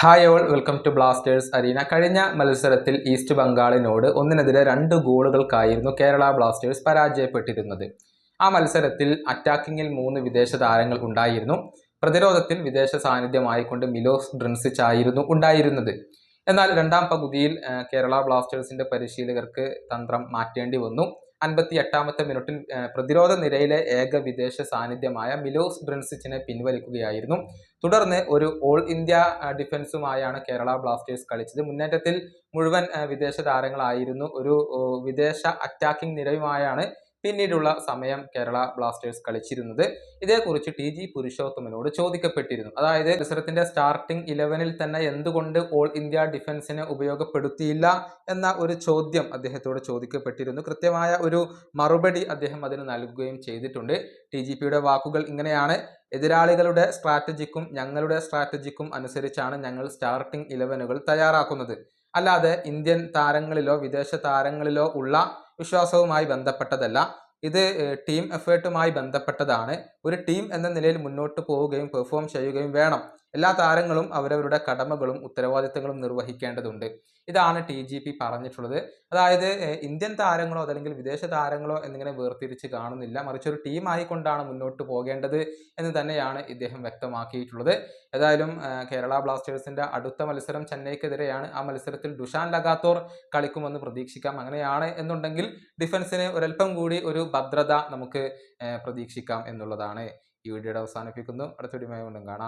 Hi all, welcome to Blasters Arena. കഴിഞ്ഞ മത്സരത്തിൽ East ബംഗാളിനോട് 1-2 ഗോളുകൾക്കായിരുന്നു കേരള ബ്ലാസ്റ്റേഴ്സ് പരാജയപ്പെട്ടിരുന്നത്. ആ മത്സരത്തിൽ അറ്റാക്കിങ്ങിൽ 3 വിദേശ താരങ്ങൾ ഉണ്ടായിരുന്നു. പ്രതിരോധത്തിൽ വിദേശ സാന്നിധ്യമായിക്കൊണ്ട് മിലോസ് ഡ്രിൻസിച്ച് ആയിരുന്നു ഉണ്ടായിരുന്നത്. എന്നാൽ രണ്ടാം പകുതിയിൽ കേരള ബ്ലാസ്റ്റേഴ്സിന്റെ പരിശീലകർക്ക് തന്ത്രം മാറ്റേണ്ടി വന്നു. 58-ാമത്തെ മിനിറ്റിൽ പ്രതിരോധ നിരയിലെ ഏക വിദേശ സാന്നിധ്യമായ മിലോസ് ഡ്രിൻസിച്ചിനെ പിൻവലിക്കുകയായിരുന്നു. തുടർന്ന് ഒരു ഓൾ ഇന്ത്യ ഡിഫൻസുമായാണ് കേരള ബ്ലാസ്റ്റേഴ്സ് കളിച്ചത്. മുന്നേറ്റത്തിൽ മുഴുവൻ വിദേശ താരങ്ങളായിരുന്നു. ഒരു വിദേശ അറ്റാക്കിംഗ് നിരയുമായാണ് പിന്നീടുള്ള സമയം കേരള ബ്ലാസ്റ്റേഴ്സ് കളിച്ചിരുന്നത്. ഇതേക്കുറിച്ച് ടി ജി പുരുഷോത്തമനോട് ചോദിക്കപ്പെട്ടിരുന്നു. അതായത് മത്സരത്തിന്റെ സ്റ്റാർട്ടിംഗ് 11-ൽ തന്നെ എന്തുകൊണ്ട് ഓൾ ഇന്ത്യ ഡിഫൻസിനെ ഉപയോഗപ്പെടുത്തിയില്ല എന്ന ഒരു ചോദ്യം അദ്ദേഹത്തോട് ചോദിക്കപ്പെട്ടിരുന്നു. കൃത്യമായ ഒരു മറുപടി അദ്ദേഹം അതിന് നൽകുകയും ചെയ്തിട്ടുണ്ട്. ടി ജി പിയുടെ വാക്കുകൾ ഇങ്ങനെയാണ്: എതിരാളികളുടെ സ്ട്രാറ്റജിക്കും ഞങ്ങളുടെ സ്ട്രാറ്റജിക്കും അനുസരിച്ചാണ് ഞങ്ങൾ സ്റ്റാർട്ടിംഗ് 11കൾ തയ്യാറാക്കുന്നത്. അല്ലാതെ ഇന്ത്യൻ താരങ്ങളിലോ വിദേശ താരങ്ങളിലോ ഉള്ള വിശ്വാസവുമായി ബന്ധപ്പെട്ടതല്ല. ഇത് ടീം എഫേർട്ടുമായി ബന്ധപ്പെട്ടതാണ്. ഒരു ടീം എന്ന നിലയിൽ മുന്നോട്ട് പോവുകയും പെർഫോം ചെയ്യുകയും വേണം. എല്ലാ താരങ്ങളും അവരവരുടെ കടമകളും ഉത്തരവാദിത്തങ്ങളും നിർവഹിക്കേണ്ടതുണ്ട്. ഇതാണ് ടി ജി പി പറഞ്ഞിട്ടുള്ളത്. അതായത് ഇന്ത്യൻ താരങ്ങളോ അതല്ലെങ്കിൽ വിദേശ താരങ്ങളോ എന്നിങ്ങനെ വേർതിരിച്ച് കാണുന്നില്ല, മറിച്ച് ഒരു ടീം ആയിക്കൊണ്ടാണ് മുന്നോട്ട് പോകേണ്ടത് എന്ന് തന്നെയാണ് ഇദ്ദേഹം വ്യക്തമാക്കിയിട്ടുള്ളത്. ഏതായാലും കേരള ബ്ലാസ്റ്റേഴ്സിന്റെ അടുത്ത മത്സരം ചെന്നൈക്കെതിരെയാണ്. ആ മത്സരത്തിൽ ഡുഷാൻ ലഗാത്തോർ കളിക്കുമെന്ന് പ്രതീക്ഷിക്കാം. അങ്ങനെയാണ് എന്നുണ്ടെങ്കിൽ ഡിഫൻസിന് ഒരൽപ്പം കൂടി ഒരു ഭദ്രത നമുക്ക് പ്രതീക്ഷിക്കാം എന്നുള്ളതാണ്. ഈ വീഡിയോയുടെ അവസാനിപ്പിക്കുന്നു. അടുത്ത വീഡിയോയുമായി വീണ്ടും കാണാം.